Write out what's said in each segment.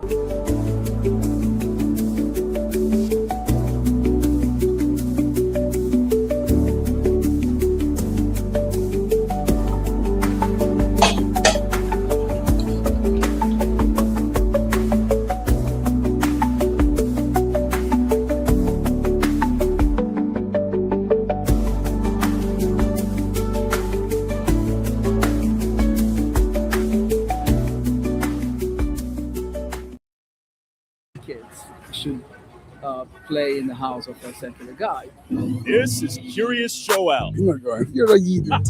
Kids should play in the house of a secular guy. This is Curious Joel, You're a Yiddish.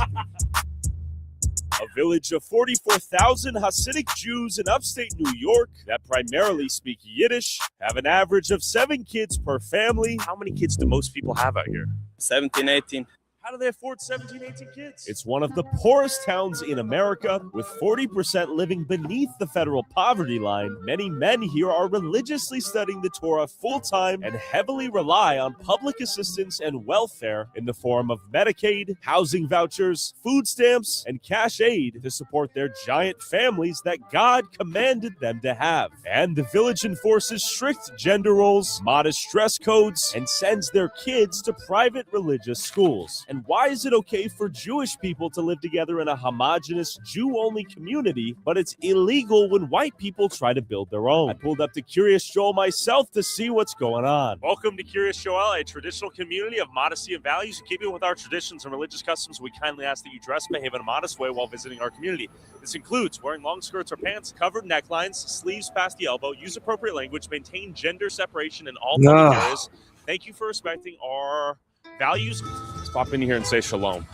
a village of 44,000 Hasidic Jews in upstate New York that primarily speak Yiddish, have an average of 7 kids per family. How many kids do most people have out here? 17, 18. How do they afford 17, 18 kids? It's one of the poorest towns in America, with 40% living beneath the federal poverty line. Many men here are religiously studying the Torah full-time and heavily rely on public assistance and welfare in the form of Medicaid, housing vouchers, food stamps, and cash aid to support their giant families that God commanded them to have. And the village enforces strict gender roles, modest dress codes, and sends their kids to private religious schools. And why is it okay for Jewish people to live together in a homogenous Jew-only community, but it's illegal when white people try to build their own? I pulled up to Curious Joel myself to see what's going on. Welcome to Curious Joel, a traditional community of modesty and values. In keeping with our traditions and religious customs, we kindly ask that you dress and behave in a modest way while visiting our community. This includes wearing long skirts or pants, covered necklines, sleeves past the elbow, use appropriate language, maintain gender separation in all public areas. Thank you for respecting our values. Let's pop in here and say shalom.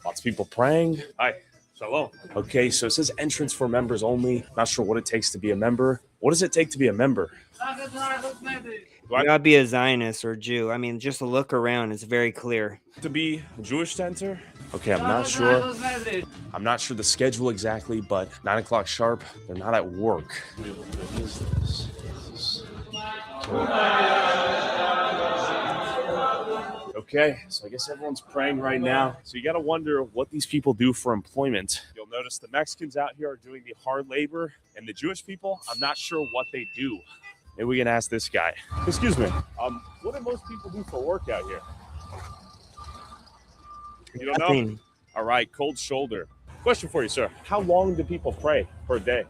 Lots of people praying. Hi, shalom. Okay, so it says entrance for members only. Not sure what it takes to be a member. What does it take to be a member? You gotta be a Zionist or Jew. I mean, just a look around, it's very clear. To be Jewish to enter? Okay, I'm not sure. I'm not sure the schedule exactly, but 9 o'clock sharp, they're not at work. What is this? Okay, so I guess everyone's praying right now. So you got to wonder what these people do for employment. You'll notice the Mexicans out here are doing the hard labor, and the Jewish people, I'm not sure what they do. Maybe we can ask this guy. Excuse me. What do most people do for work out here? You don't know? All right, cold shoulder. Question for you, sir. How long do people pray per day?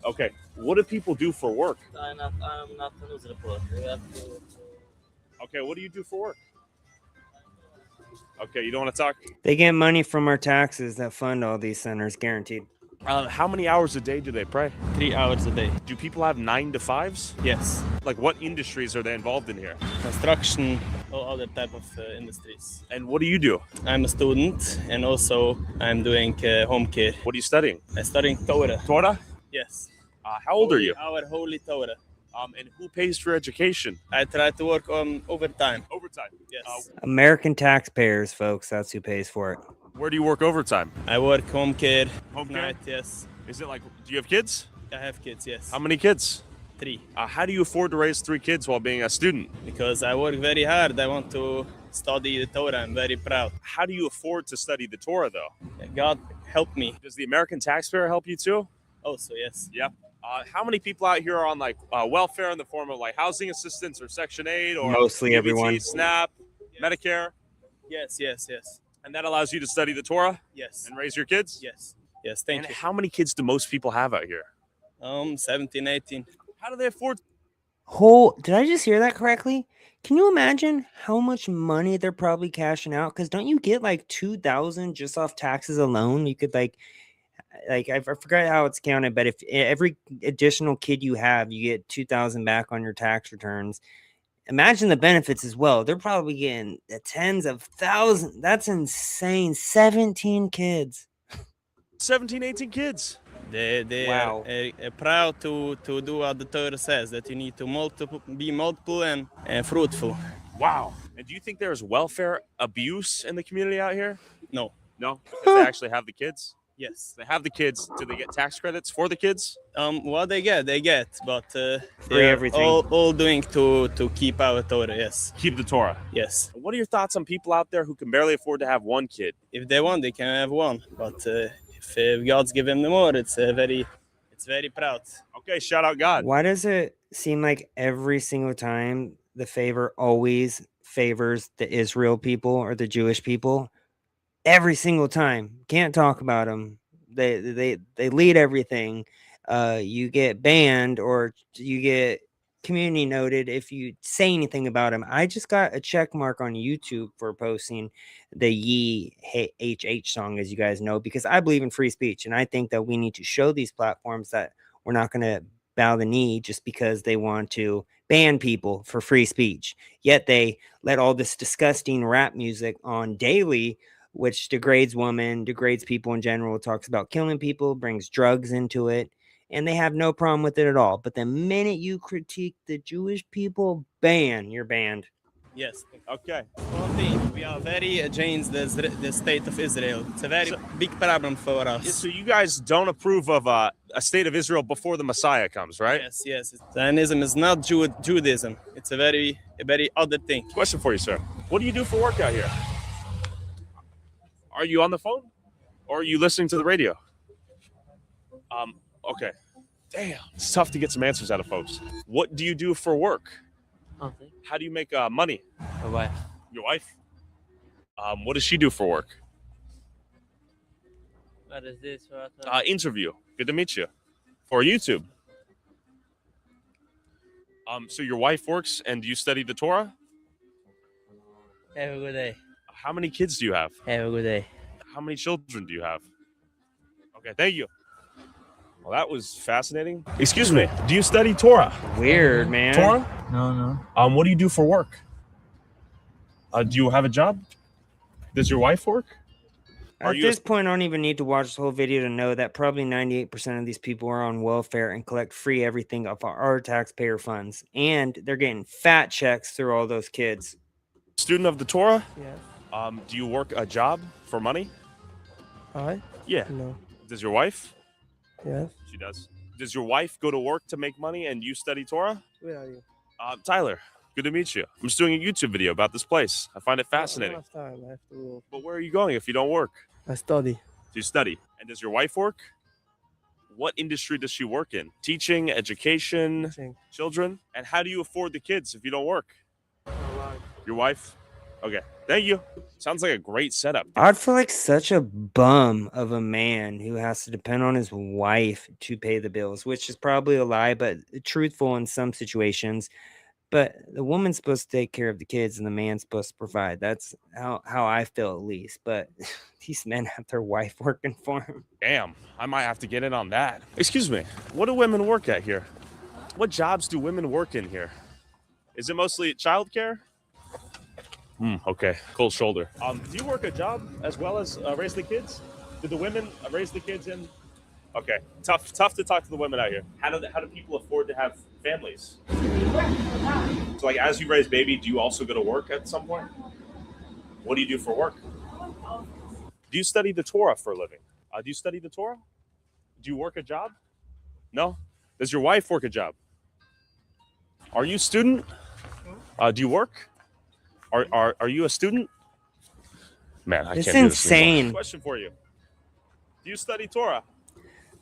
Okay, what do people do for work? I'm not a news reporter. Okay, what do you do for work? Okay, you don't want to talk? They get money from our taxes that fund all these centers, guaranteed. How many hours a day do they pray? 3 hours a day. Do people have 9 to 5s? Yes. Like what industries are they involved in here? Construction or other type of industries. And what do you do? I'm a student and also I'm doing home care. What are you studying? I'm studying Torah. Torah? Yes. How old are you? Our holy Torah. And who pays for education? I try to work on overtime. Overtime? Yes. American taxpayers, folks, that's who pays for it. Where do you work overtime? I work home care. Home care? Night, yes. Is it like, do you have kids? I have kids, yes. How many kids? 3. How do you afford to raise 3 kids while being a student? Because I work very hard. I want to study the Torah. I'm very proud. How do you afford to study the Torah, though? God help me. Does the American taxpayer help you too? Also, yes. Yep. How many people out here are on like welfare in the form of like housing assistance or Section 8 or mostly EBT, everyone? SNAP, Medicare? Yes, yes, yes. And that allows you to study the Torah? Yes. And raise your kids? Yes. Yes, thank you. How many kids do most people have out here? 17, 18. How do they afford? Did I just hear that correctly? Can you imagine how much money they're probably cashing out? Because don't you get like $2,000 just off taxes alone? You could like I forgot how it's counted, but if every additional kid you have, you get $2,000 back on your tax returns. Imagine the benefits as well. They're probably getting the tens of thousands. That's insane. 17 kids. 17, 18 kids. They Wow. are proud to do what the Torah says, that you need to be multiple and fruitful. Wow. And do you think there's welfare abuse in the community out here? No. No? Because they actually have the kids? Yes. They have the kids. Do they get tax credits for the kids? What they get, but Free they're everything. all doing to keep our Torah, yes. Keep the Torah. Yes. What are your thoughts on people out there who can barely afford to have one kid? If they want, they can have one, but if God's given them more, it's very proud. Okay, shout out God. Why does it seem like every single time the favor always favors the Israel people or the Jewish people? Every single time. Can't talk about them. They lead everything. You get banned or you get community noted if you say anything about them. I just got a check mark on YouTube for posting the Ye HH song, as you guys know, because I believe in free speech, and I think that we need to show these platforms that we're not going to bow the knee just because they want to ban people for free speech. Yet they let all this disgusting rap music on daily, which degrades women, degrades people in general, talks about killing people, brings drugs into it, and they have no problem with it at all. But the minute you critique the Jewish people, you're banned. Yes. Okay. One thing, we are very against the state of Israel. It's a very big problem for us. So you guys don't approve of a state of Israel before the Messiah comes, right? Yes. Zionism is not Judaism. It's a very other thing. Question for you, sir. What do you do for work out here? Are you on the phone? Or are you listening to the radio? Okay. Damn, it's tough to get some answers out of folks. What do you do for work? Nothing. How do you make money? My wife. Your wife? What does she do for work? What is this? Interview. Good to meet you. For YouTube. So your wife works and you study the Torah? Have a good day. How many kids do you have? Have a good day. How many children do you have? Okay, thank you. Well, that was fascinating. Excuse me. Do you study Torah? Weird, man. Torah? No. What do you do for work? Do you have a job? Does your wife work? At this point, I don't even need to watch this whole video to know that probably 98% of these people are on welfare and collect free everything off our taxpayer funds. And they're getting fat checks through all those kids. Student of the Torah? Yes. Do you work a job for money? I? Yeah. No. Does your wife? Yes. She does. Does your wife go to work to make money and you study Torah? Where are you? Tyler, good to meet you. I'm just doing a YouTube video about this place. I find it fascinating. I don't have time. I have to. But where are you going if you don't work? I study. Do you study? And does your wife work? What industry does she work in? Teaching, education, Teaching. children? And how do you afford the kids if you don't work? Your wife? Okay. Thank you. Sounds like a great setup. I'd feel like such a bum of a man who has to depend on his wife to pay the bills, which is probably a lie, but truthful in some situations. But the woman's supposed to take care of the kids and the man's supposed to provide. That's how I feel, at least. But these men have their wife working for them. Damn, I might have to get in on that. Excuse me. What do women work at here? What jobs do women work in here? Is it mostly childcare? Okay, cold shoulder. Do you work a job as well as raise the kids? Do the women raise the kids in? Okay, tough to talk to the women out here. How do people afford to have families? So like as you raise baby, do you also go to work at some point? What do you do for work? Do you study the Torah for a living? Do you study the Torah? Do you work a job? No? Does your wife work a job? Are you a student? Do you work? Are you a student? Man, I It's can't do this anymore. insane. Question for you. Do you study Torah?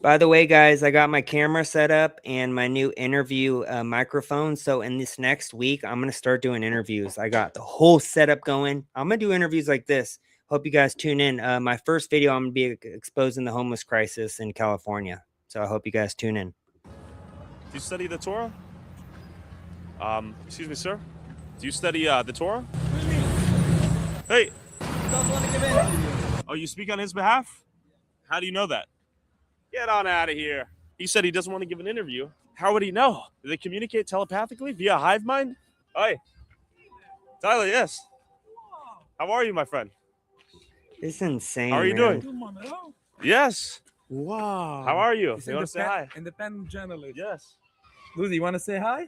By the way, guys, I got my camera set up and my new interview microphone. So in this next week, I'm going to start doing interviews. I got the whole setup going. I'm going to do interviews like this. Hope you guys tune in. My first video, I'm going to be exposing the homeless crisis in California. So I hope you guys tune in. Do you study the Torah? Excuse me, sir. Do you study the Torah? Hey. Oh, you speak on his behalf? How do you know that? Get on out of here. He said he doesn't want to give an interview. How would he know? Do they communicate telepathically via hive mind? Hi. Tyler, yes. How are you, my friend? It's insane. How are you man. doing? Yes. Wow. How are you? It's You want to say hi? Independent journalist. Yes. Lucy, you want to say hi?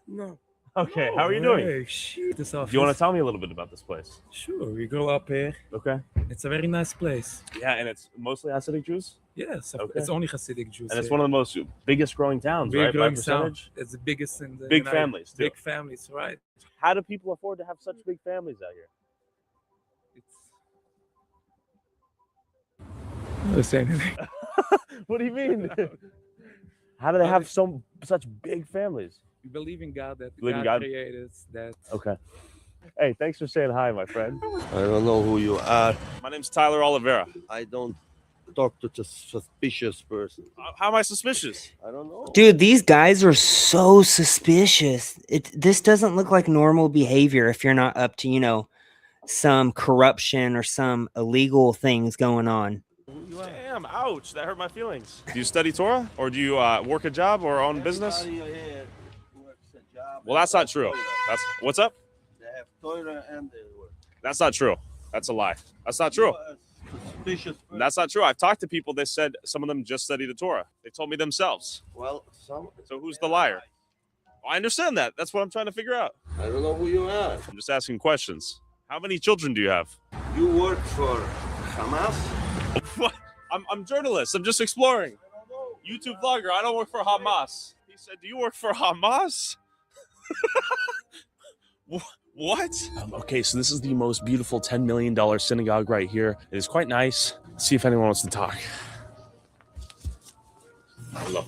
No. Okay, how are you doing? Hey, shit, this Do you want to tell me a little bit about this place? Sure, we grow up here. Okay. It's a very nice place. Yeah, and it's mostly Hasidic Jews? Yes, Okay. it's only Hasidic Jews. And it's here. one of the most biggest growing towns, Big right? By growing town. percentage? It's the biggest in the Big United- families, too. Big families, right? How do people afford to have such big families out here? It's Don't say anything. What do you mean? How do they have such big families? We believe in God, that Believe in God God? created that. Okay. Hey, thanks for saying hi, my friend. I don't know who you are. My name's Tyler Oliveira. I don't talk to a suspicious person. How am I suspicious? I don't know. Dude, these guys are so suspicious. This doesn't look like normal behavior if you're not up to, you know, some corruption or some illegal things going on. Damn, ouch. That hurt my feelings. Do you study Torah? Or do you work a job or own business? Everybody here works a job. Well, that's not true. That's what's up? They have Torah and they work. That's not true. That's a lie. That's not true. You are a suspicious person. That's not true. I've talked to people. They said some of them just study the Torah. They told me themselves. Well, some. So who's the liar? I understand that. That's what I'm trying to figure out. I don't know who you are. I'm just asking questions. How many children do you have? You work for Hamas? What? I'm a journalist. I'm just exploring. YouTube vlogger. I don't work for Hamas. He said, do you work for Hamas? What? Okay, so this is the most beautiful $10 million synagogue right here. It is quite nice. Let's see if anyone wants to talk. Hello.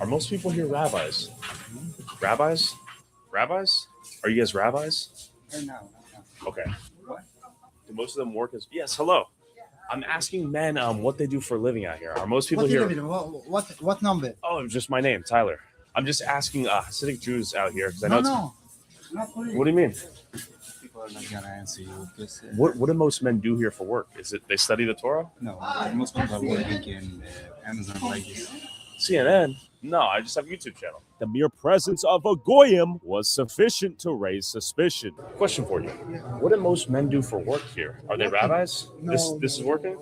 Are most people here rabbis? Rabbis? Rabbis? Are you guys rabbis? No. Okay. Do most of them work as... Yes, hello. I'm asking men what they do for a living out here. Are most people here... What number? Oh, it's just my name, Tyler. I'm just asking Hasidic Jews out here because I know No. Not for you. What do you mean? People are not gonna answer you. Because, What do most men do here for work? Is it they study the Torah? No, most people are working in Amazon like this. CNN? No, I just have a YouTube channel. The mere presence of a goyim was sufficient to raise suspicion. Question for you: what do most men do for work here? Are they rabbis? This is working.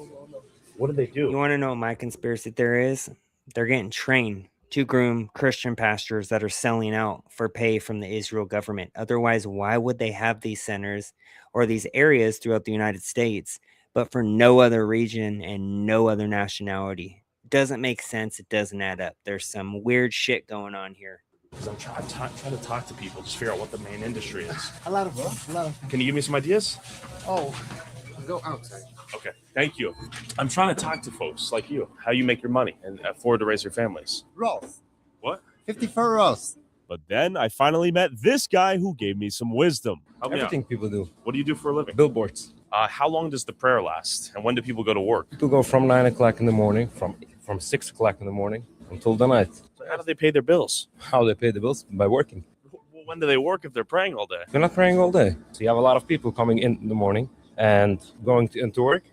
What do they You do? want to know what my conspiracy theory is? They're getting trained to groom Christian pastors that are selling out for pay from the Israel government. Otherwise, why would they have these centers or these areas throughout the United States, but for no other region and no other nationality? Doesn't make sense. It doesn't add up. There's some weird shit going on here. Because I'm trying to talk to people, just figure out what the main industry is. A lot of. Can you give me some ideas? Oh, go outside. Okay, thank you. I'm trying to talk to folks like you, how you make your money and afford to raise your families. Rolls. What? 54 rolls. But then I finally met this guy who gave me some wisdom. Help me out. Everything people do. What do you do for a living? Billboards. How long does the prayer last? And when do people go to work? People go from 9 o'clock in the morning, from 6 o'clock in the morning until the night. So how do they pay their bills? How they pay the bills? By working. Well, when do they work if they're praying all day? They're not praying all day. So you have a lot of people coming in the morning and going into work,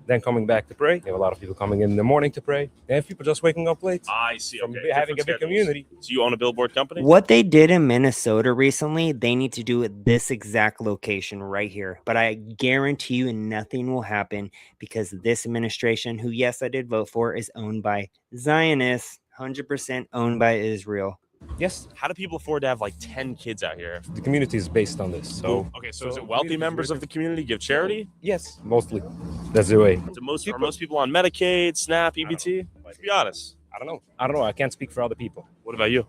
then coming back to pray. You have a lot of people coming in the morning to pray. You have people just waking up late. I see. From Okay. having a big Different community. schedules. So you own a billboard company? What they did in Minnesota recently, they need to do at this exact location right here. But I guarantee you nothing will happen because this administration, who, yes, I did vote for, is owned by Zionists, 100% owned by Israel. Yes, How do people afford to have like 10 kids out here? the community is based on this. So Okay, so is it wealthy members of the community give charity? yes, mostly. That's the way. Are most people on Medicaid, SNAP, EBT? Let's be honest. I don't know. I can't speak for other people. What about you?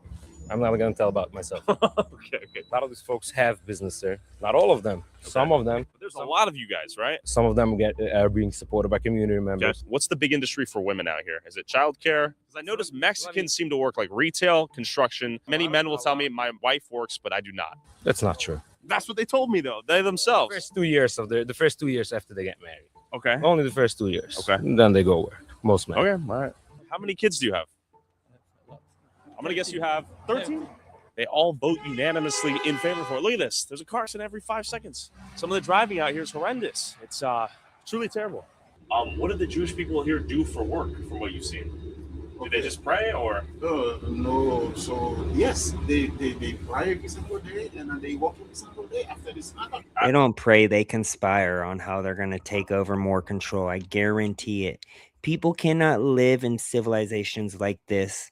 I'm not going to tell about myself. A Okay. lot of these folks have business there. Not all of them. Some of them. But there's a lot of you guys, right? Some of them are being supported by community Okay. members. What's the big industry for women out here? Is it childcare? Because I noticed Mexicans seem to work like retail, construction. Many men will tell me my wife works, but I do not. That's not true. That's what they told me, though. They themselves. First 2 years of the first 2 years after they get married. Okay. Only the first 2 years. Okay. And then they go work. Most men. Okay. All right. How many kids do you have? I'm going to guess you have 13. They all vote unanimously in favor for it. Look at this. There's a car accident every 5 seconds. Some of the driving out here is horrendous. It's truly terrible. What do the Jewish people here do for work, from what you've seen? Do they just pray, or? No. So yes, they pray every single day and then they walk every single day after this. They don't pray, they conspire on how they're going to take over more control. I guarantee it. People cannot live in civilizations like this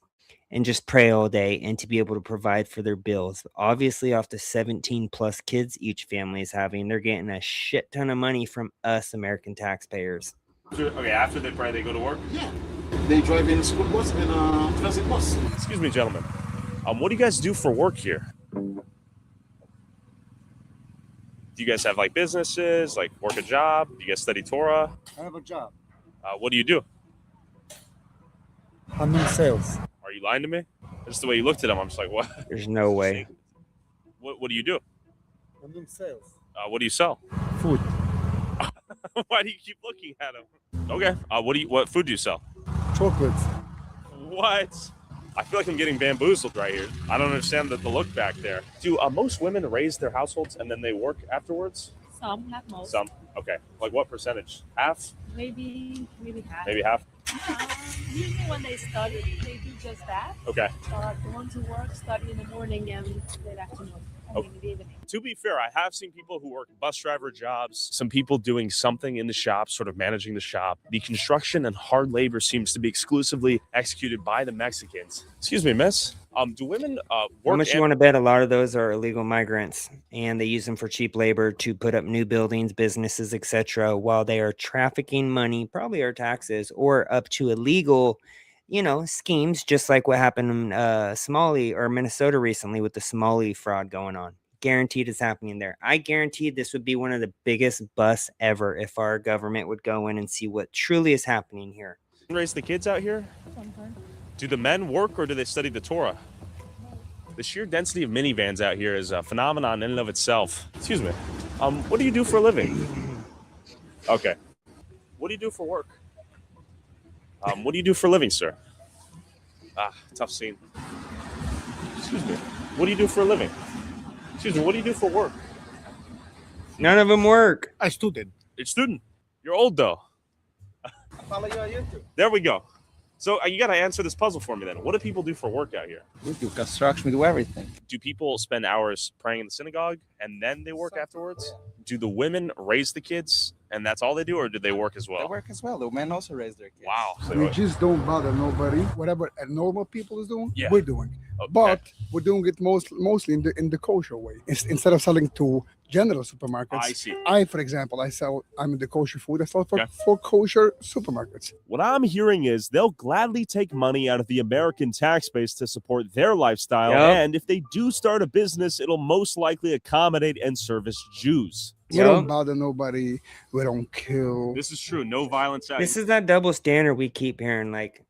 and just pray all day and to be able to provide for their bills. Obviously, off the 17 plus kids each family is having, they're getting a shit ton of money from us American taxpayers. Okay, after they pray, they go to work? Yeah. They drive in school bus and transit bus. Excuse me, gentlemen. What do you guys do for work here? Do you guys have like businesses, like work a job? Do you guys study Torah? I have a job. What do you do? I'm in sales. Are you lying to me? Just the way you looked at him, I'm just like, what? There's no way. What do you do? I'm doing sales. What do you sell? Food. Why do you keep looking at him? Okay. What food do you sell? Chocolates. What? I feel like I'm getting bamboozled right here. I don't understand the look back there. Do most women raise their households and then they work afterwards? Some, not most. Some. Okay. Like what percentage? Half? Maybe half. Maybe half? Usually when they study, they do just that. Okay. The ones who work study in the morning and late afternoon. Okay. In the evening. To be fair, I have seen people who work bus driver jobs, some people doing something in the shop, sort of managing the shop. The construction and hard labor seems to be exclusively executed by the Mexicans. Excuse me, miss. Do women work? How much you want to bet a lot of those are illegal migrants, and they use them for cheap labor to put up new buildings, businesses, etc., while they are trafficking money, probably our taxes, or up to illegal, schemes, just like what happened in Somali or Minnesota recently with the Somali fraud going on. Guaranteed it's happening there. I guarantee this would be one of the biggest busts ever if our government would go in and see what truly is happening here. Raise the kids out here? Sometimes. Do the men work or do they study the Torah? The sheer density of minivans out here is a phenomenon in and of itself. Excuse me. What do you do for a living? Okay. What do you do for work? What do you do for a living, sir? Tough scene. Excuse me. What do you do for a living? Excuse me. What do you do for work? None of them work. I student. You're a student. You're old, though. I follow you on YouTube. There we go. So you got to answer this puzzle for me then. What do people do for work out here? We do construction, we do everything. Do people spend hours praying in the synagogue and then they work afterwards? Do the women raise the kids and that's all they do, or do they work as well? They work as well. The men also raise their kids. Wow. We just don't bother nobody. Whatever normal people is doing, Yeah. we're doing. Okay. But we're doing it mostly in the kosher way. Instead of selling to general supermarkets. I see. For example, I'm in the kosher food. I sell Okay. for kosher supermarkets. What I'm hearing is they'll gladly take money out of the American tax base to support their lifestyle. Yep. And if they do start a business, it'll most likely accommodate and service Jews. We don't bother nobody. We don't kill. This is true. No violence. This is that double standard we keep hearing. Like,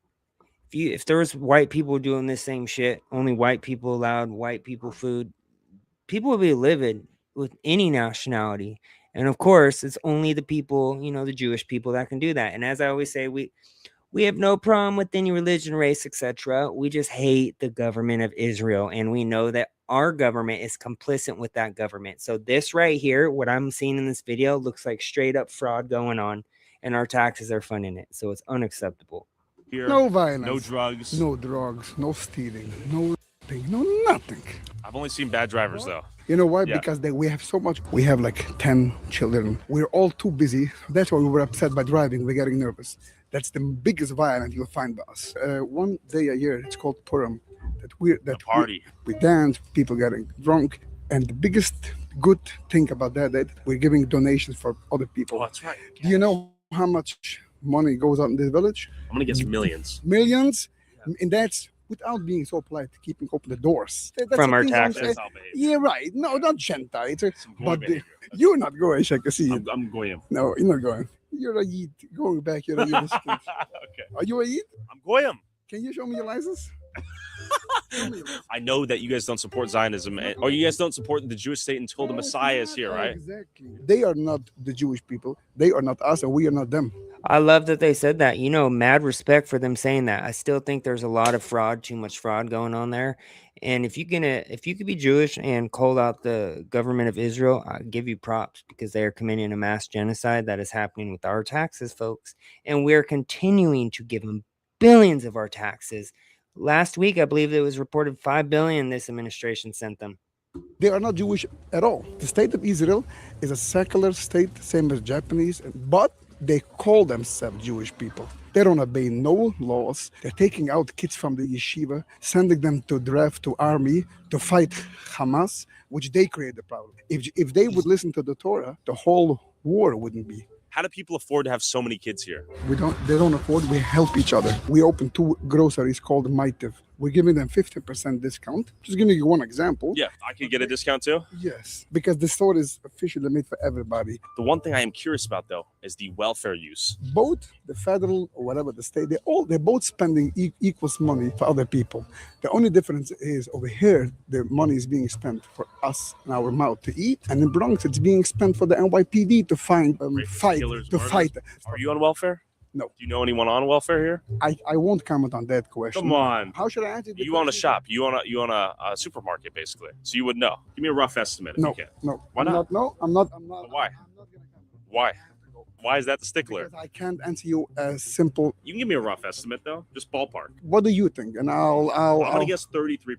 if there was white people doing this same shit, only white people allowed white people food, people would be livid with any nationality. And of course, it's only the people, the Jewish people that can do that. And as I always say, we have no problem with any religion, race, etc. We just hate the government of Israel, and we know that our government is complicit with that government. So this right here, what I'm seeing in this video, looks like straight up fraud going on, and our taxes are funding it. So it's unacceptable. Here, No violence. no drugs. No drugs. No stealing. No thing. No nothing. I've only seen bad drivers, though. You know why? Yeah. Because we have so much. We have like 10 children. We're all too busy. That's why we were upset by driving. We're getting nervous. That's the biggest violence you'll find by us. One day a year, it's called Purim. The party. We dance, people getting drunk. And the biggest good thing about that we're giving donations for other people. Oh, that's right. Do you know how much money goes out in this village? I'm going to guess millions. Millions. And that's without being so polite, keeping open the doors. That's From the our thing I'm taxes. saying. That's how bad. Yeah, right. No, not Gentile. It's a, Some goy but behavior. you're not going, I can see it. I'm goyim. No, you're not going. You're a Yid. Going back, you're a Yid. Okay. Are you a Yid? I'm goyim. Can you show me your license? I know that you guys don't support Zionism, or you guys don't support the Jewish state until the Messiah is here, right? Exactly. They are not the Jewish people. They are not us, and we are not them. I love that they said that. Mad respect for them saying that. I still think there's a lot of fraud, too much fraud going on there. And if you could be Jewish and call out the government of Israel, I give you props, because they are committing a mass genocide that is happening with our taxes, folks. And we're continuing to give them billions of our taxes. Last week, I believe it was reported $5 billion this administration sent them. They are not Jewish at all. The state of Israel is a secular state, same as Japanese, but they call themselves Jewish people. They don't obey no laws. They're taking out kids from the yeshiva, sending them to draft to army to fight Hamas, which they create the problem. If they would listen to the Torah, the whole war wouldn't be. How do people afford to have so many kids here? They don't afford. We help each other. We open 2 groceries called Maitiv. we're giving them 50% discount. Just giving you one example. Yeah, I could get a discount too. Yes, because the store is officially made for everybody. The one thing I am curious about though is the welfare use. Both the federal or whatever the state, they're both spending equals money for other people. The only difference is over here, the money is being spent for us and our mouth to eat, and in Bronx, it's being spent for the NYPD to fight. Are you on welfare? No. Do you know anyone on welfare here? I won't comment on that question. Come on. How should I answer? You own a shop. You own a supermarket basically. So you would know. Give me a rough estimate if No, you can. no. Why I'm not? No, I'm not. I'm not. Why? Why? Why is that the stickler? Because I can't answer you as simple. You can give me a rough estimate though, just ballpark. What do you think? And I'm I'll gonna guess 33%.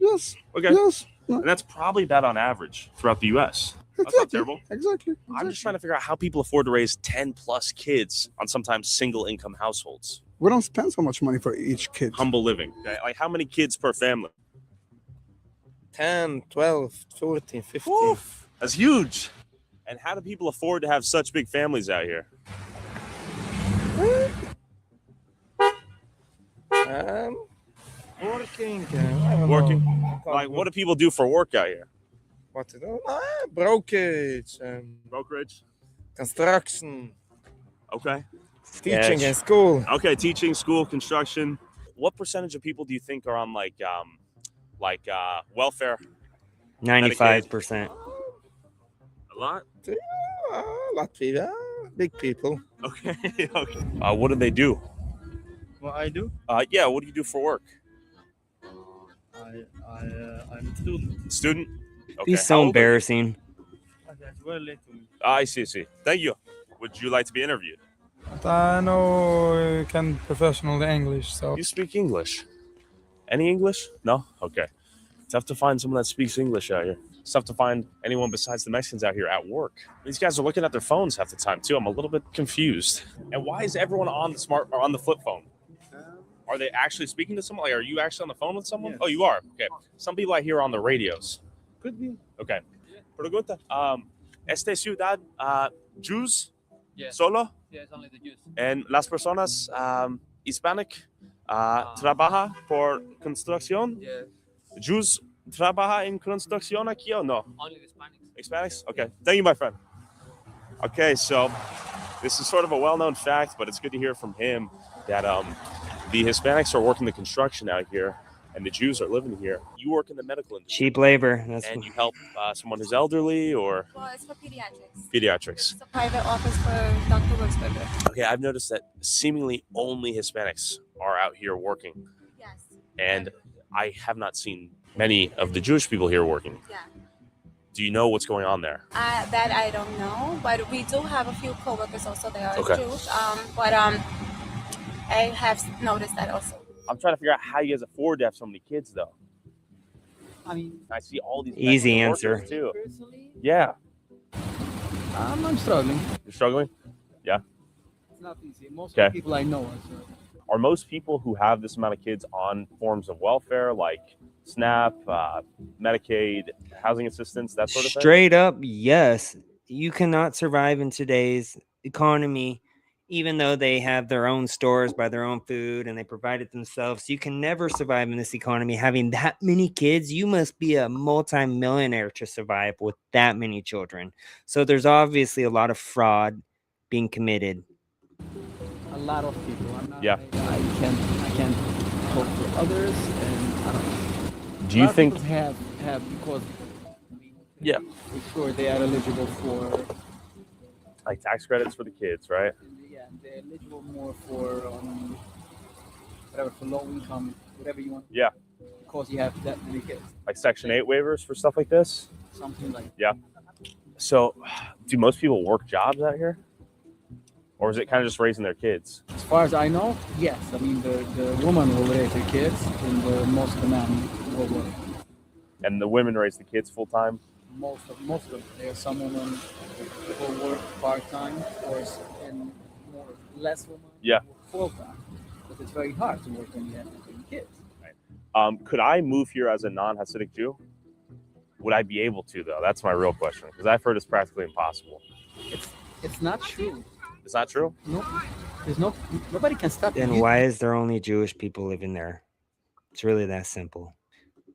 Yes. Okay. Yes. And that's probably about on average throughout the U.S. That's not terrible. Exactly. I'm just trying to figure out how people afford to raise 10 plus kids on sometimes single income households. We don't spend so much money for each kid. Humble living. Okay? Like how many kids per family? 10, 12, 14, 15. Oof, that's huge. And how do people afford to have such big families out here? Working. I don't Working? know. Like what do people do for work out here? What to do? Brokerage. Brokerage? Construction. Okay. Teaching in school. Okay, teaching, school, construction. What percentage of people do you think are on welfare? 95%. A lot? Latvia. Big people. Okay. Okay. What do they do? What I do? Yeah, what do you do for work? I'm a student. Student? Okay. He's so embarrassing. That's well late to me. I see. Thank you. Would you like to be interviewed? I know can professional English, so You speak English? Any English? No? Okay. Tough to find someone that speaks English out here. It's tough to find anyone besides the Mexicans out here at work. These guys are looking at their phones half the time too. I'm a little bit confused. And why is everyone on the smart or on the flip phone? Are they actually speaking to someone? Like, are you actually on the phone with someone? Yes. Oh, you are. Okay. Some people I hear are on the radios. Could be. Okay. Pregunta. Esta ciudad, Jews Yes. solo, Yes, only the Jews. and las personas Hispanic trabaja por construcción. Yes. Jews trabaja en construcción aquí o no? Only the Hispanics. Hispanics? Okay. Thank you, my friend. Okay, so this is sort of a well-known fact, but it's good to hear from him that the Hispanics are working the construction out here and the Jews are living here. You work in the medical industry. Cheap labor. That's And you help someone who's elderly or Well, it's for pediatrics. pediatrics. It's a private office for Dr. Wurzberger. Okay, I've noticed that seemingly only Hispanics are out here working. Yes. And I have not seen many of the Jewish people here working. Yeah. Do you know what's going on there? That I don't know, but we do have a few coworkers also that are Okay. Jewish. But I have noticed that also. I'm trying to figure out how you guys afford to have so many kids, though. I mean, I see all these Easy Mexican answer. workers, too. personally, Yeah, I'm struggling. you're struggling. Yeah. It's not easy. Most of Okay. the people I know are struggling. Are most people who have this amount of kids on forms of welfare, like SNAP, Medicaid, housing assistance, that sort of thing? Straight up, yes. You cannot survive in today's economy, even though they have their own stores, buy their own food, and they provide it themselves. You can never survive in this economy having that many kids. You must be a multi-millionaire to survive with that many children. So there's obviously a lot of fraud being committed. A lot of people. I'm not, Yeah. I can't talk for others, and I don't know. Do you A lot of think? people have because Yeah. for sure they are eligible for Like tax credits for the kids, right? yeah, they're eligible more for whatever, for low income, whatever you want. Yeah. Because you have that many kids, Like Section 8 waivers for stuff like this? something like. Yeah. So, do most people work jobs out here? Or is it kind of just raising their kids? As far as I know, yes. I mean, the woman will raise her kids, and most of the men will work. And the women raise the kids full time? Most of them. There are some women who will work part time, or and less women Yeah. full time. But it's very hard to work when you have 15 kids. Could I move here as a non-Hasidic Jew? Would I be able to, though? That's my real question. Because I've heard it's practically impossible. It's not true. It's not true? No, there's nobody can stop Then you. why is there only Jewish people living there? It's really that simple.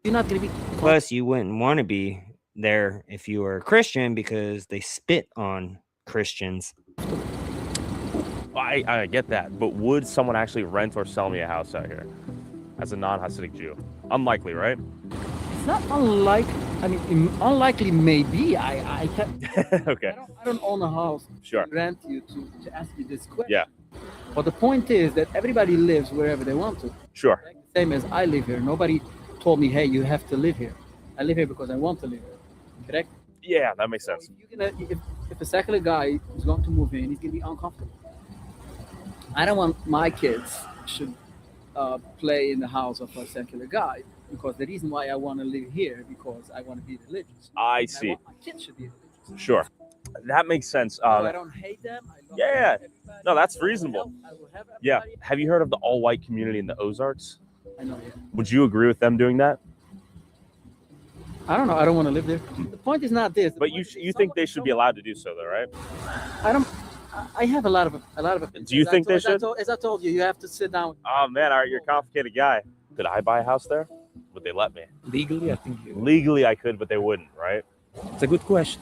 You're not going to be. Plus, you wouldn't want to be there if you were a Christian because they spit on Christians. I get that, but would someone actually rent or sell me a house out here as a non-Hasidic Jew? Unlikely, right? It's not unlikely. I mean, unlikely maybe. I can. Okay. I don't own a house. Sure. To grant you to ask you this question. Yeah. But the point is that everybody lives wherever they want to. Sure. Like the same as I live here. Nobody told me, hey, you have to live here. I live here because I want to live here. Correct? Yeah, that makes sense. If a secular guy is going to move in, he's going to be uncomfortable. I don't want my kids should play in the house of a secular guy, because the reason why I want to live here because I want to be religious. I see. I want my kids should be religious. Sure. That makes sense. I don't hate them. I love Yeah. everybody. No, that's reasonable. I will have Yeah. everybody. Have you heard of the all-white community in the Ozarks? I know, yeah. Would you agree with them doing that? I don't know. I don't want to live there. The point is not this. But you think they should be allowed to do so, though, right? I have a lot of opinions. Do you think they as should? As I told you, you have to sit down. Oh man, all right, you're a complicated guy. Could I buy a house there? Would they let me? Legally, I think Legally, I could, but they wouldn't, right? it's a good question.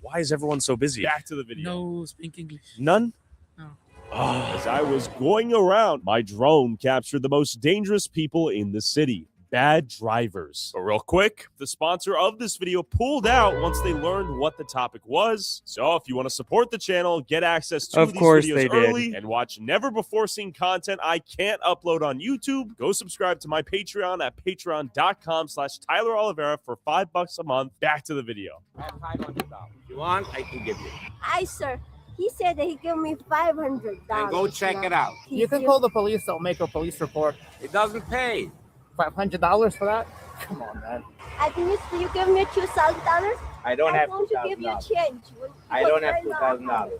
Why is everyone so busy? Back to the video. No, speak English. None? No. As I was going around, my drone captured the most dangerous people in the city. Bad drivers. But real quick, the sponsor of this video pulled out once they learned what the topic was. So if you want to support the channel, get access to Of these course videos they did. early, and watch never before seen content I can't upload on YouTube, go subscribe to my Patreon at patreon.com/Tyler Oliveira for $5 a month. Back to the video. I have $500. If you want, I can give you. Hi, sir. He said that he gave me $500. And go check it out. You can call the police. They'll make a police report. It doesn't pay. $500 for that? Come on, man. I think you give me $2,000. I don't have I'm going to give you $2,000. change. I don't have $2,000.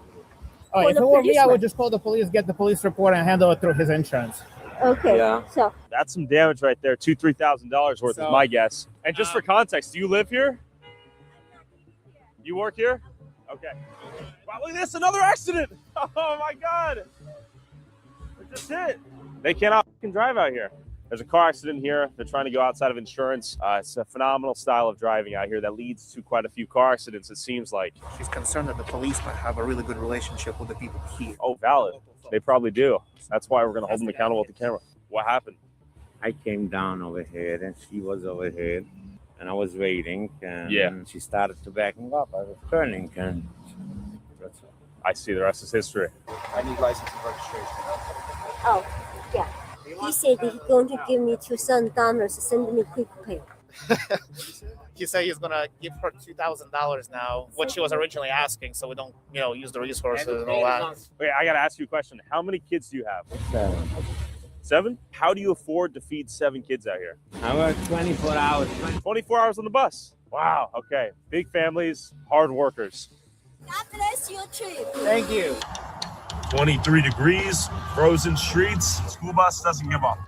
Oh, For if the it were me, I policeman. would just call the police, get the police report, and handle it through his insurance. Okay. Yeah. So That's some damage right there. $2,000-$3,000 worth is my guess. And just for context, do you live here? You work here? Okay. Wow, look at this, another accident. Oh my God. It just hit. They cannot fucking drive out here. There's a car accident here. They're trying to go outside of insurance. It's a phenomenal style of driving out here that leads to quite a few car accidents, it seems like. She's concerned that the police might have a really good relationship with the people here. Oh, valid. They probably do. That's why we're going to hold them accountable with the camera. What happened? I came down over here and she was over here and I was waiting and Yeah. she started to backing up. I was turning and that's all. I see. The rest is history. I need license and registration. oh, yeah. He said that he's going to give me $2,000. Send me quick pay. He said he's gonna give her $2,000 now, what she was originally asking, so we don't, use the resources and all that. Wait, I got to ask you a question. How many kids do you have? 7. 7? How do you afford to feed 7 kids out here? I work 24 hours. 24 hours on the bus. Wow. Okay. Big families, hard workers. God bless your trip. Thank you. 23 degrees, frozen streets. School bus doesn't give up.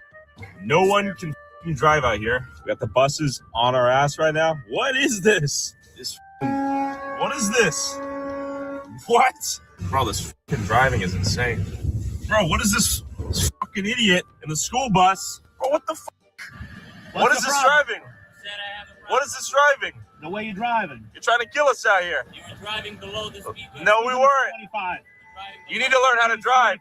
No one can f***ing drive out here. We got the buses on our ass right now. What is this? What is this? What? Bro, this f***ing driving is insane. Bro, what is this fucking idiot in the school bus? Bro, what the f***? What is this driving? What is this driving? The way you're driving. You're trying to kill us out here. You were driving below the speed limit. No, we weren't. 25. You need to learn how to drive.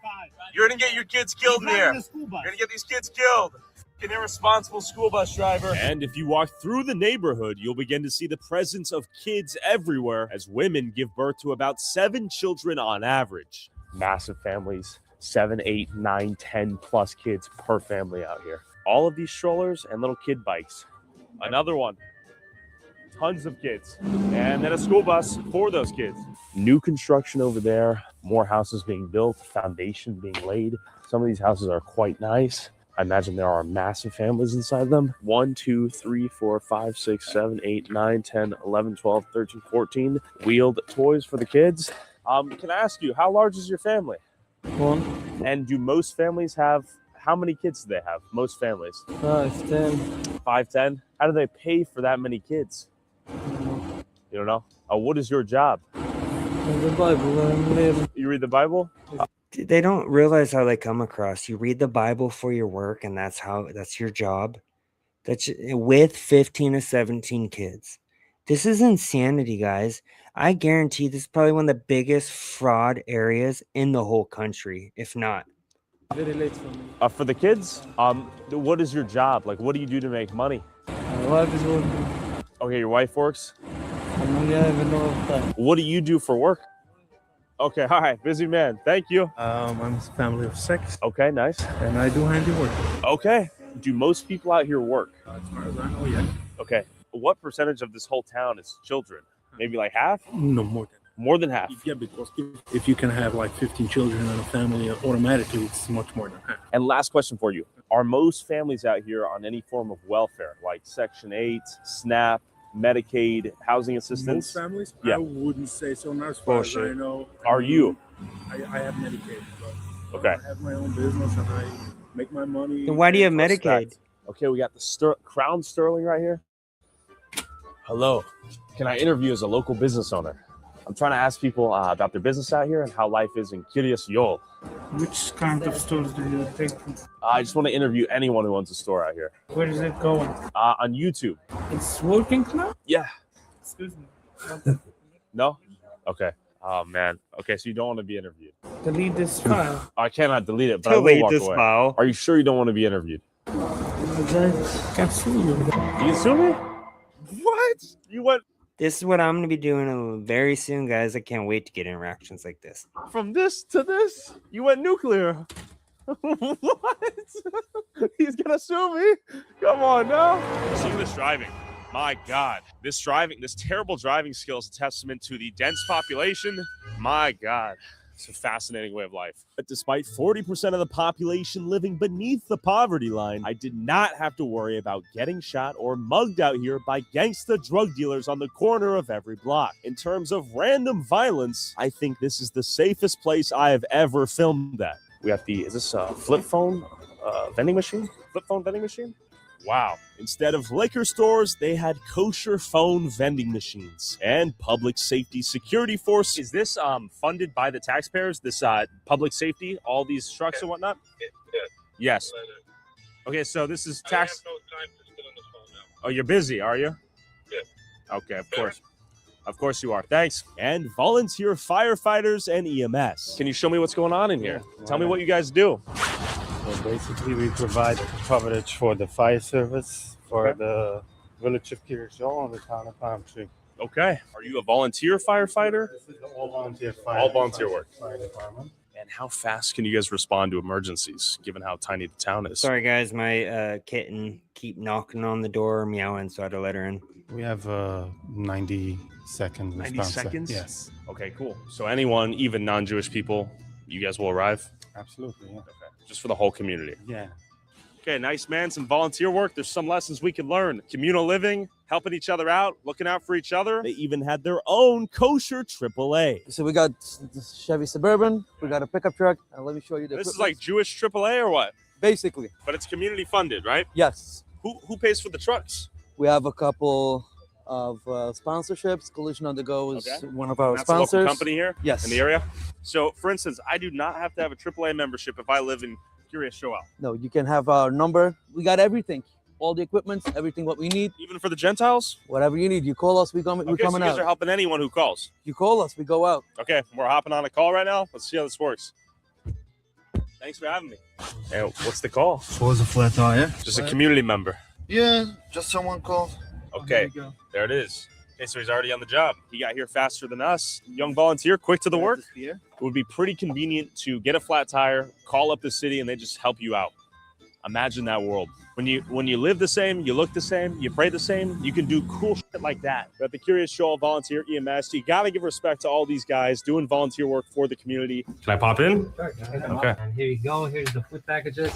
You're gonna get your kids killed in here. The school bus. You're gonna get these kids killed. An irresponsible school bus driver. And if you walk through the neighborhood, you'll begin to see the presence of kids everywhere as women give birth to about 7 children on average. Massive families, 7, 8, 9, 10 plus kids per family out here. All of these strollers and little kid bikes. Another one. Tons of kids. And then a school bus for those kids. New construction over there, more houses being built, foundation being laid. Some of these houses are quite nice. I imagine there are massive families inside them. 1, 2, 3, 4, 5, 6, 7, 8, 9, 10, 11, 12, 13, 14 wheeled toys for the kids. Can I ask you, how large is your family? 1. And do most families have, how many kids do they have? Most families? 5, 10. 5, 10? How do they pay for that many kids? You don't know? What is your job? The Bible. You read the Bible? They don't realize how they come across. You read the Bible for your work, and that's your job. That's with 15 to 17 kids. This is insanity, guys. I guarantee this is probably one of the biggest fraud areas in the whole country, if not. Very late for me. For the kids, what is your job? Like, what do you do to make money? My wife is working. Okay, your wife works? I have a lot of time. What do you do for work? Okay, all right, busy man. Thank you. I'm a family of 6. Okay, nice. And I do handiwork. Okay. Do most people out here work? As far as I know, yeah. Okay. What percentage of this whole town is children? Maybe like half? No, more than that. More than half? Yeah, because if you can have like 15 children in a family, automatically it's much more than half. And last question for you. Are most families out here on any form of welfare, like Section 8, SNAP, Medicaid, housing assistance? Most families? Yeah. I wouldn't say so. Not as far as I know. Are you? I have Medicaid. But Okay. I have my own business and I make my money. Then why do you have Medicaid? Okay, we got the Crown Sterling right here. Hello. Can I interview as a local business owner? I'm trying to ask people about their business out here and how life is in Kiryas Yol. Which kind of stores do you take? I just want to interview anyone who owns a store out here. Where is it going? On YouTube. It's working now? Yeah. Excuse me. No? Okay. Oh, man. Okay, so you don't want to be interviewed. Delete this file. I cannot delete it, but I will Delete walk this away. file. Are you sure you don't want to be interviewed? I can sue you. You can sue me? What? You went This is what I'm going to be doing very soon, guys. I can't wait to get interactions like this. from this to this? You went nuclear. What? He's gonna sue me? Come on now. See this driving. My God. This terrible driving skill is a testament to the dense population. My God. It's a fascinating way of life. But despite 40% of the population living beneath the poverty line, I did not have to worry about getting shot or mugged out here by gangsta drug dealers on the corner of every block. In terms of random violence, I think this is the safest place I have ever filmed at. We have is this a flip phone vending machine? Flip phone vending machine? Wow. Instead of liquor stores, they had kosher phone vending machines and public safety security force. Is this funded by the taxpayers, this public safety, all these trucks and whatnot? Yes. Okay, so this is tax. I have no time to sit on the phone now. Oh, you're busy, are you? Yeah. Okay, of course. Of course you are. Thanks. And volunteer firefighters and EMS. Can you show me what's going on in here? Tell me what you guys do. So basically, we provide coverage for the fire service for the village of Kiryas Yol and the town of Palm Tree. Okay. Are you a volunteer firefighter? This is the all volunteer fire. All volunteer work. Fire department. And how fast can you guys respond to emergencies, given how tiny the town is? Sorry, guys. My kitten keep knocking on the door, meowing, so I had to let her in. We have 90-second 90 response. seconds? Yes. Okay, cool. So anyone, even non-Jewish people, you guys will arrive? Absolutely. Yeah. Okay. Just for the whole community. Yeah. Okay, nice, man. Some volunteer work. There's some lessons we can learn. Communal living, helping each other out, looking out for each other. They even had their own kosher AAA. So we got the Chevy Suburban, we got a pickup truck, and let me show you the This is equipment. like Jewish AAA or what? Basically, But it's community funded, right? yes. Who pays for the trucks? We have a couple of sponsorships. Collision on the Go is Okay. one of our That's a local sponsors. company here Yes. in the area. So, for instance, I do not have to have a AAA membership if I live in Kiryas Yol. No, you can have our number. We got everything, all the equipment, everything what we need. Even for the Gentiles? Whatever you need, you call us. We're Okay, so coming you guys out. are helping anyone who calls. You call us, we go out. Okay, we're hopping on a call right now. Let's see how this works. Thanks for having me. Hey, what's the call? What was a flat tire? Just a community member. Yeah, just someone called. Okay, there it is. Okay, so he's already on the job. He got here faster than us. Young volunteer, quick to the work. It would be pretty convenient to get a flat tire, call up the city, and they just help you out. Imagine that world. When you live the same, you look the same, you pray the same, you can do cool shit like that. But at the Kiryas Yol Volunteer EMS, you got to give respect to all these guys doing volunteer work for the community. Can I pop in? Sure. Okay. And here you go. Here's the food packages.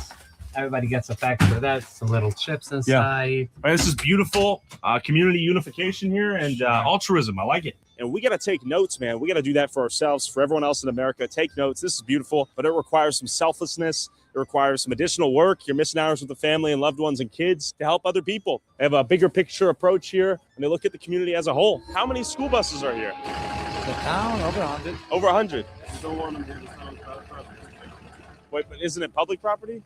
Everybody gets a package of that. Some little chips inside. Right, this is beautiful community unification here and altruism. I like it. And we got to take notes, man. We got to do that for ourselves, for everyone else in America. Take notes. This is beautiful, but it requires some selflessness. It requires some additional work. You're missing hours with the family and loved ones and kids to help other people. They have a bigger picture approach here, and they look at the community as a whole. How many school buses are here? The town, over 100. Over 100. Wait, but isn't it public property?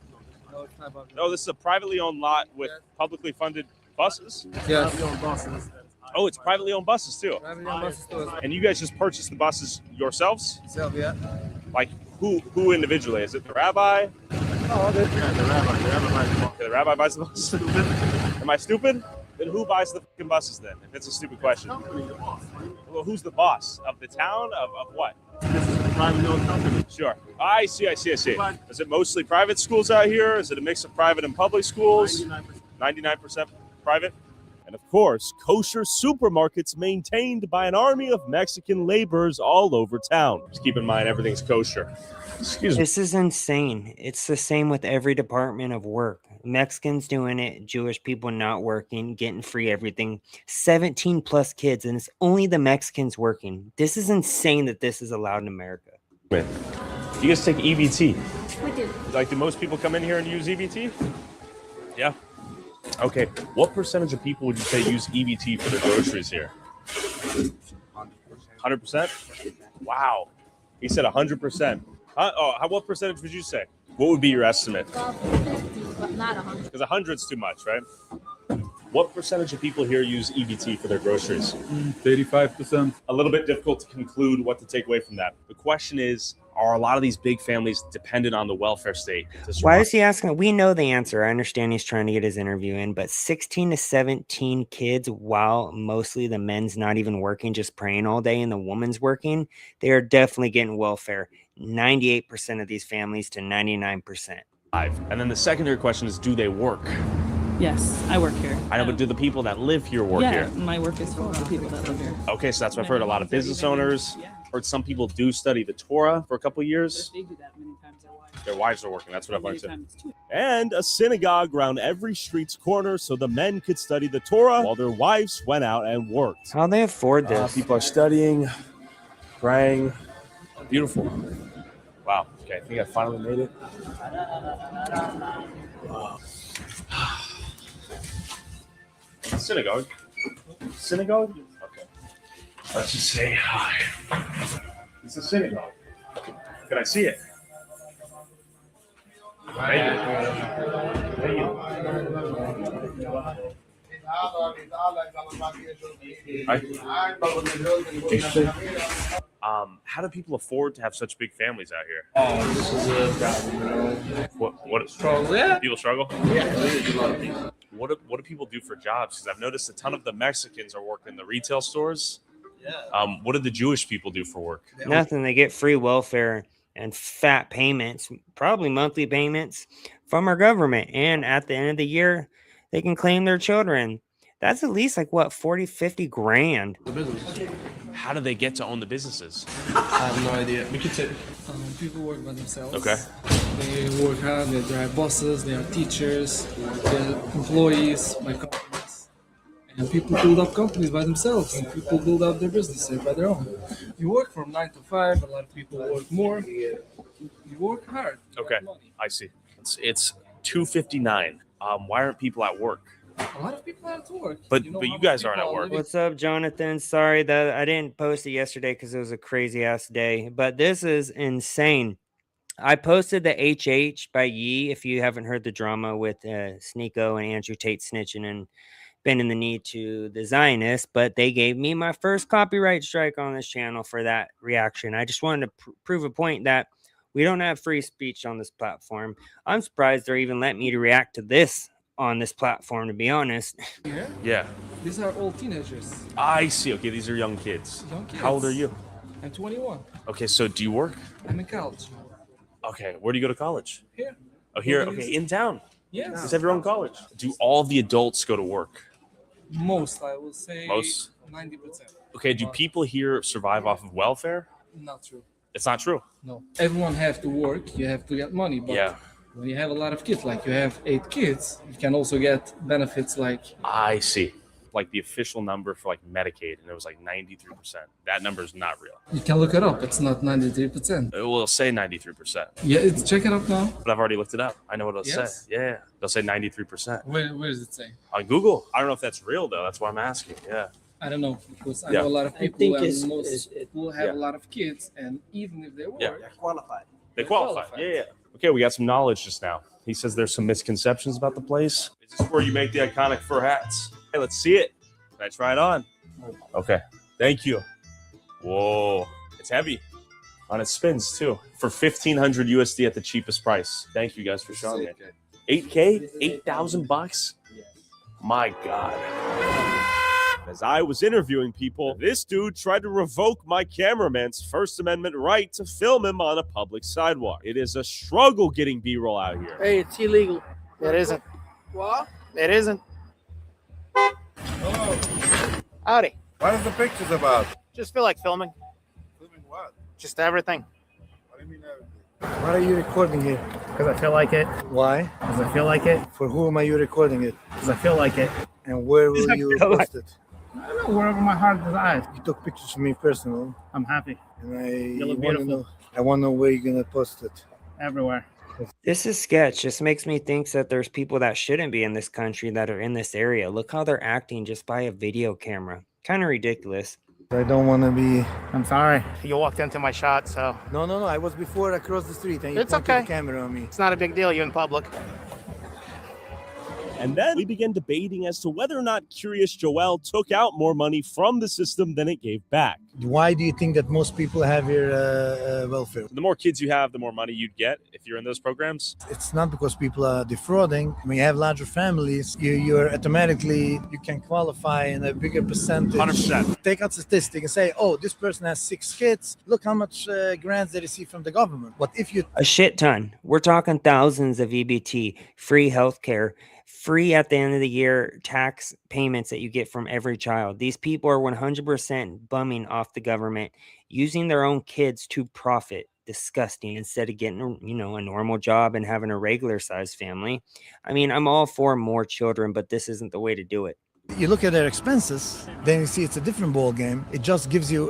No, it's not public. No, this is a privately owned lot with publicly funded buses. Yes. Oh, it's privately owned buses too. Privately owned buses too. And you guys just purchased the buses yourselves? Yeah. Like who individually? Is it the rabbi? Oh, the rabbi. Okay, the rabbi buys the buses. Am I stupid? Then who buys the fucking buses then? If it's a stupid question. Well, who's the boss of the town? Of what? This is a privately owned company. Sure. I see. Is it mostly private schools out here? Is it a mix of private and public schools? 99% private. And of course, kosher supermarkets maintained by an army of Mexican laborers all over town. Just keep in mind, everything's kosher. Excuse me. This is insane. It's the same with every department of work. Mexicans doing it, Jewish people not working, getting free everything. 17 plus kids, and it's only the Mexicans working. This is insane that this is allowed in America. Do you guys take EBT? We do. Like, do most people come in here and use EBT? Yeah. Okay. What percentage of people would you say use EBT for their groceries here? 100%? Wow. He said 100%. What percentage would you say? What would be your estimate? Well, 50, but not 100. Because 100's too much, right? What percentage of people here use EBT for their groceries? 35%. A little bit difficult to conclude what to take away from that. The question is, are a lot of these big families dependent on the welfare state to survive? Why is he asking? We know the answer. I understand he's trying to get his interview in, but 16 to 17 kids, while mostly the men's not even working, just praying all day, and the woman's working, they are definitely getting welfare. 98% of these families to 99%. And then the secondary question is, do they work? Yes, I work here. I know, but do the people that live here work here? My work is for the people that live here. Okay, so that's what I've heard. A lot of business owners, heard some people do study the Torah for a couple of years. They do that many times. Their wives are working. That's what I've learned too. And a synagogue around every street's corner so the men could study the Torah while their wives went out and worked. How they afford this? People are studying, praying. Beautiful. Wow. Okay, I think I finally made it. Synagogue. Synagogue? Okay. Let's just say hi. It's a synagogue. Can I see it? How do people afford to have such big families out here? Oh, this is a problem. What Struggle, yeah. People struggle? Yeah. What do people do for jobs? Because I've noticed a ton of the Mexicans are working in the retail stores. Yeah. What do the Jewish people do for work? Nothing. They get free welfare and fat payments, probably monthly payments from our government. And at the end of the year, they can claim their children. That's at least like what, 40, 50 grand. How do they get to own the businesses? I have no idea. We could say people work by themselves. Okay. They work hard, they drive buses, they are teachers, they're employees by companies. And people build up companies by themselves, and people build up their businesses by their own. You work from 9 to 5, a lot of people work more. You work hard. Okay, I see. It's 2:59. Why aren't people at work? A lot of people have to work. But you guys aren't at work. What's up, Jonathan? Sorry that I didn't post it yesterday because it was a crazy ass day. But this is insane. I posted the HH by Yee. If you haven't heard the drama with Sneeko and Andrew Tate snitching and bending the knee to the Zionists, but they gave me my first copyright strike on this channel for that reaction. I just wanted to prove a point that we don't have free speech on this platform. I'm surprised they're even letting me to react to this on this platform, to be honest. Yeah. These are all teenagers. I see. Okay, these are young kids. Young kids. How old are you? I'm 21. Okay, so do you work? I'm in college. Okay, where do you go to college? Here. Oh, here. Okay, in town. Yes. You have your own college. Do all the adults go to work? Most, I will say. Most? 90%. Okay, do people here survive off of welfare? Not true. It's not true. No. Everyone have to work. You have to get money. But Yeah. when you have a lot of kids, like you have 8 kids, you can also get benefits like. I see. Like the official number for like Medicaid, and it was like 93%. That number is not real. You can look it up. It's not 93%. It will say 93%. Yeah, check it up now. But I've already looked it up. I know what it'll Yes? say. Yeah, they'll say 93%. Where does it say? On Google. I don't know if that's real though. That's why I'm asking. Yeah. I don't know, because I Yeah. know a lot of I people think and it's- most people have yeah. a lot of kids, and even if they work, Yeah. they're qualified. They qualify. Yeah, yeah. Okay, we got some knowledge just now. He says there's some misconceptions about the place. Is this where you make the iconic fur hats? Hey, let's see it. Can I try it on? Okay, thank you. Whoa, it's heavy. On its spins too. For 1,500 USD at the cheapest price. Thank you guys for showing me. 8K? 8,000 bucks? My God. As I was interviewing people, this dude tried to revoke my cameraman's First Amendment right to film him on a public sidewalk. It is a struggle getting B-roll out here. Hey, it's illegal. It isn't. What? It isn't. Howdy. What is the pictures about? Just feel like filming. Filming what? Just everything. What do you mean everything? Why are you recording it? Because I feel like it. Why? Because I feel like it. For whom are you recording it? Because I feel like it. And where will you post it? I don't know, wherever my heart desires. You took pictures of me personally. I'm happy. And You look want to beautiful. know. I want to know where you're gonna post it. Everywhere. This is sketch. This makes me think that there's people that shouldn't be in this country that are in this area. Look how they're acting just by a video camera. Kind of ridiculous. I don't want to be. I'm sorry. You walked into my shot, so. No. I was before across the street, and you It's pointed okay. the camera on me. It's not a big deal. You're in public. And then we began debating as to whether or not Curious Joel took out more money from the system than it gave back. Why do you think that most people have your welfare? The more kids you have, the more money you'd get if you're in those programs. It's not because people are defrauding. When you have larger families, you're automatically, you can qualify in a bigger percentage. 100%. Take out statistic and say, oh, this person has 6 kids. Look how much grants they receive from the government. But if you... A shit ton. We're talking thousands of EBT, free healthcare, free at the end of the year tax payments that you get from every child. These people are 100% bumming off the government, using their own kids to profit. Disgusting. Instead of getting, a normal job and having a regular sized family. I mean, I'm all for more children, but this isn't the way to do it. You look at their expenses, then you see it's a different ball game. It just gives you,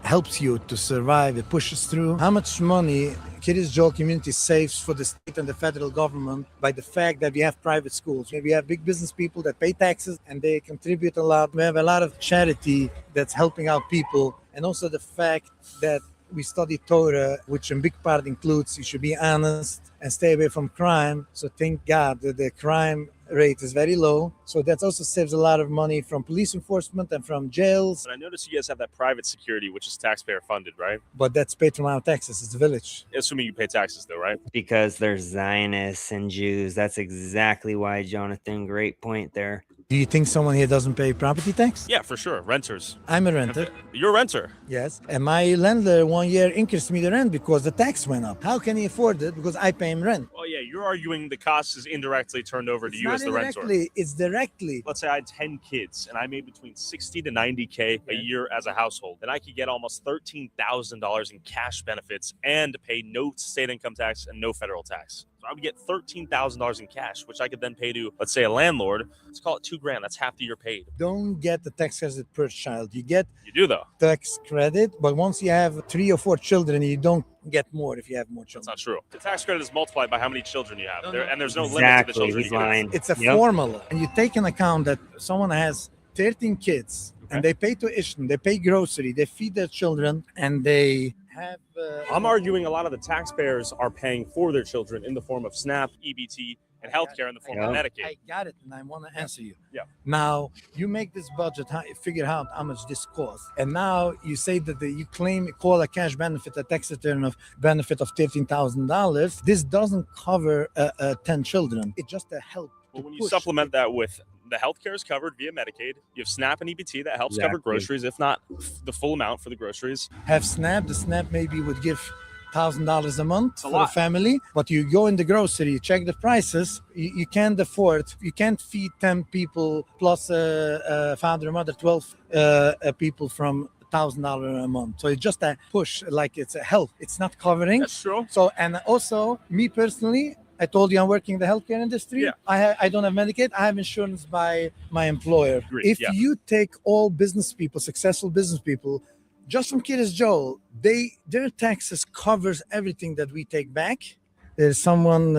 helps you to survive. It pushes through. How much money Curious Joel community saves for the state and the federal government by the fact that we have private schools. We have big business people that pay taxes and they contribute a lot. We have a lot of charity that's helping out people. And also the fact that we study Torah, which in big part includes you should be honest and stay away from crime. So thank God that the crime rate is very low. So that also saves a lot of money from police enforcement and from jails. And I noticed you guys have that private security, which is taxpayer funded, right? But that's paid from our taxes. It's the village. Assuming you pay taxes though, right? Because there's Zionists and Jews. That's exactly why, Jonathan. Great point there. Do you think someone here doesn't pay property tax? Yeah, for sure. Renters. I'm a renter. You're a renter. Yes. And my landlord 1 year increased me the rent because the tax went up. How can he afford it? Because I pay him rent. Oh yeah, you're arguing the cost is indirectly turned over to you Not as the renter. indirectly, it's directly. Let's say I had 10 kids and I made between 60 to 90K a year as a household. Then I could get almost $13,000 in cash benefits and pay no state income tax and no federal tax. So I would get $13,000 in cash, which I could then pay to, let's say, a landlord. Let's call it $2,000. That's half the year paid. Don't get the tax credit per child. You get You do though. tax credit, but once you have 3 or 4 children, you don't get more if you have more children. That's not true. The tax credit is multiplied by how many children you have. And there's no limit to the Exactly, children he's you get. lying. It's a Yep. formula. And you take in account that someone has 13 kids and they pay tuition, they pay grocery, they feed their children, and they have... I'm arguing a lot of the taxpayers are paying for their children in the form of SNAP, EBT, and healthcare in the form of Medicaid. I got it, and I want to answer you. Yeah. Now, you make this budget, figure out how much this costs. And now you say that you call a cash benefit, a tax return of benefit of $13,000. This doesn't cover 10 children. It's just a help. Well, when you supplement that with the healthcare is covered via Medicaid, you have SNAP and EBT that helps cover Exactly. groceries, if not the full amount for the groceries. Have SNAP. The SNAP maybe would give $1,000 a month for a lot. family, but you go in the grocery, you check the prices, you can't afford, you can't feed 10 people plus a father and mother, 12 people from $1,000 a month. So it's just a push, like it's a help. It's not covering. That's true. So, and also me personally, I told you I'm working in the healthcare industry. Yeah. I don't have Medicaid. I have insurance by my employer. Agreed, If yeah. you take all business people, successful business people, just from Curious Joel, their taxes covers everything that we take back. There's someone,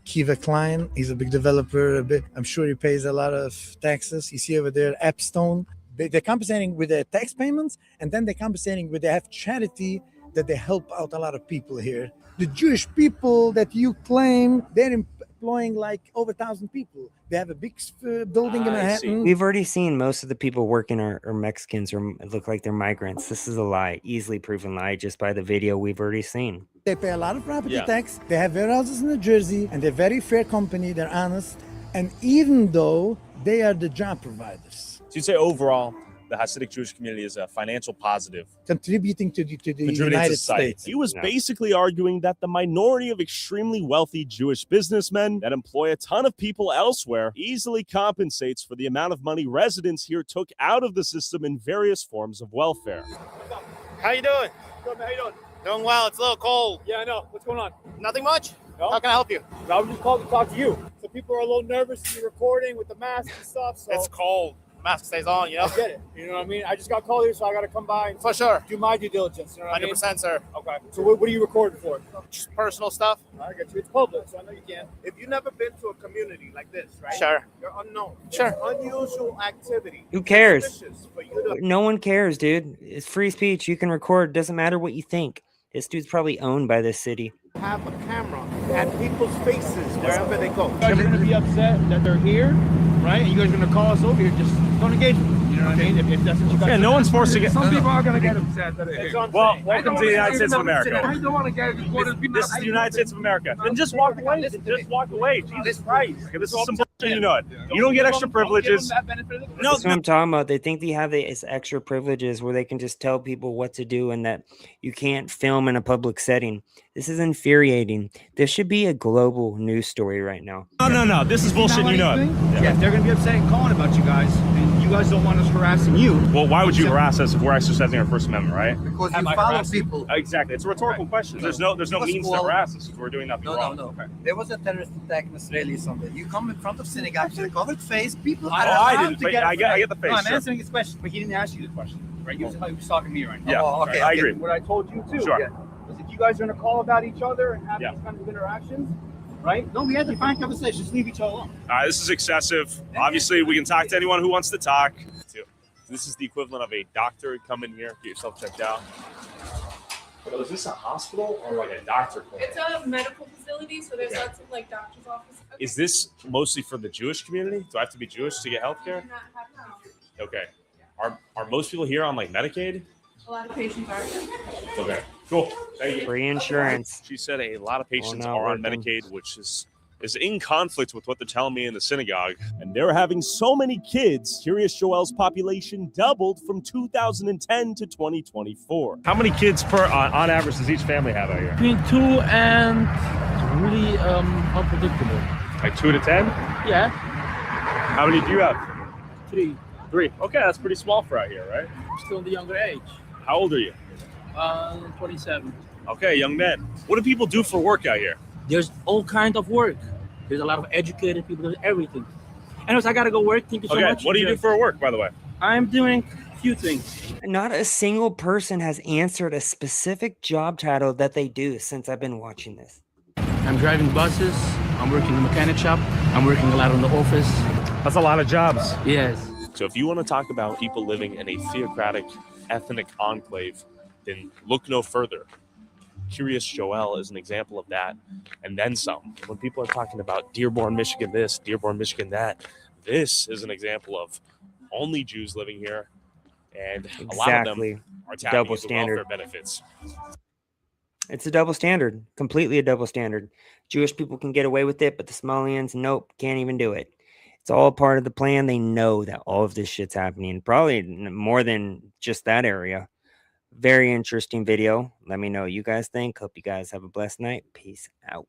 Kiva Klein. He's a big developer. I'm sure he pays a lot of taxes. You see over there, Appstone. They're compensating with their tax payments, and then they're compensating with they have charity that they help out a lot of people here. The Jewish people that you claim, they're employing like over 1,000 people. They have a big building in Manhattan. We've already seen most of the people working are Mexicans or look like they're migrants. This is a lie, easily proven lie just by the video we've already seen. They pay a lot of property tax. They have warehouses in New Jersey, and they're very fair company. They're honest. And even though they are the job providers. So you'd say overall, the Hasidic Jewish community is a financial positive, contributing to the United States. He was basically arguing that the minority of extremely wealthy Jewish businessmen that employ a ton of people elsewhere easily compensates for the amount of money residents here took out of the system in various forms of welfare. How you doing? Good, man. How you doing? Doing well. It's a little cold. Yeah, I know. What's going on? Nothing much? No? How can I help you? I was just calling to talk to you. So people are a little nervous to be recording with the mask and stuff. So It's cold. Mask stays on, you know? I get it. You know what I mean? I just got called here, so I got to come by and For sure. do my due diligence. You know what I mean? 100%, sir. Okay. So what are you recording for? Just personal stuff. I get you. It's public, so I know you can. If you've never been to a community like this, right? Sure. You're unknown. Sure. Unusual activity. Who cares? Suspicious for you to No one cares, dude. It's free speech. You can record. Doesn't matter what you think. This dude's probably owned by this city. have a camera at people's faces wherever they go. You guys are going to be upset that they're here, right? And you guys are going to call us over here. Just don't engage with them. You know what I mean? If that's what you guys Yeah, no one's forced to get. Some people are going to get upset that they're here. Well, welcome to the United States of America. I don't want to get This is the United States of America. Then just walk away. Just walk away. Jesus Christ. This is some bullshit, you know it. You don't get extra privileges. No, that's what I'm talking about. They think they have these extra privileges where they can just tell people what to do and that you can't film in a public setting. This is infuriating. This should be a global news story right now. No. This is bullshit. You know it. Yeah, they're going to be upset and calling about you guys, and you guys don't want us harassing you. Well, why would you harass us if we're exercising our First Amendment, right? Because you follow people. Exactly. It's a rhetorical question. There's no means to harass us if we're doing nothing wrong. No. There was a terrorist attack in Australia Sunday. You come in front of synagogue with a covered face. People are I allowed didn't. to But get I get the face. No, I'm sure. answering his question, but he didn't ask you the question, right? He was talking to me right now. Yeah, okay, I okay. agree. What I told you too. Sure. Yeah, was if you guys are going to call about each other and have these kinds of interactions, right? No, we had to find conversations. Just leave each other alone. This is excessive. Obviously, we can talk to anyone who wants to talk. This is the equivalent of a doctor come in here, get yourself checked out. So is this a hospital or like a doctor clinic? It's a medical facility, so there's lots of like doctor's offices. Okay. Is this mostly for the Jewish community? Do I have to be Jewish to get healthcare? Okay. Are most people here on like Medicaid? A lot of patients are. Okay. Cool. Thank you. Free insurance. She said a lot of patients not are on working. Medicaid, which is in conflict with what they're telling me in the synagogue. And they're having so many kids, Curious Joel's population doubled from 2010 to 2024. How many kids on average does each family have out here? Between 2 and really unpredictable. Like 2 to 10? Yeah. How many do you have? 3. 3. Okay, that's pretty small for out here, right? Still in the younger age. How old are you? 27. Okay, young men. What do people do for work out here? There's all kind of work. There's a lot of educated people. There's everything. Anyways, I gotta go work. Thank you so much. What do you do for work, by the way? I'm doing a few things. Not a single person has answered a specific job title that they do since I've been watching this. I'm driving buses. I'm working in the mechanic shop. I'm working a lot in the office. That's a lot of jobs. Yes. So if you want to talk about people living in a theocratic, ethnic enclave, then look no further. Curious Joel is an example of that, and then some. When people are talking about Dearborn, Michigan this, Dearborn, Michigan that, this is an example of only Jews living here, and a lot of them are tapping Double into standard. welfare benefits. It's a double standard, completely a double standard. Jewish people can get away with it, but the Somalians, nope, can't even do it. It's all part of the plan. They know that all of this shit's happening, probably more than just that area. Very interesting video. Let me know what you guys think. Hope you guys have a blessed night. Peace out.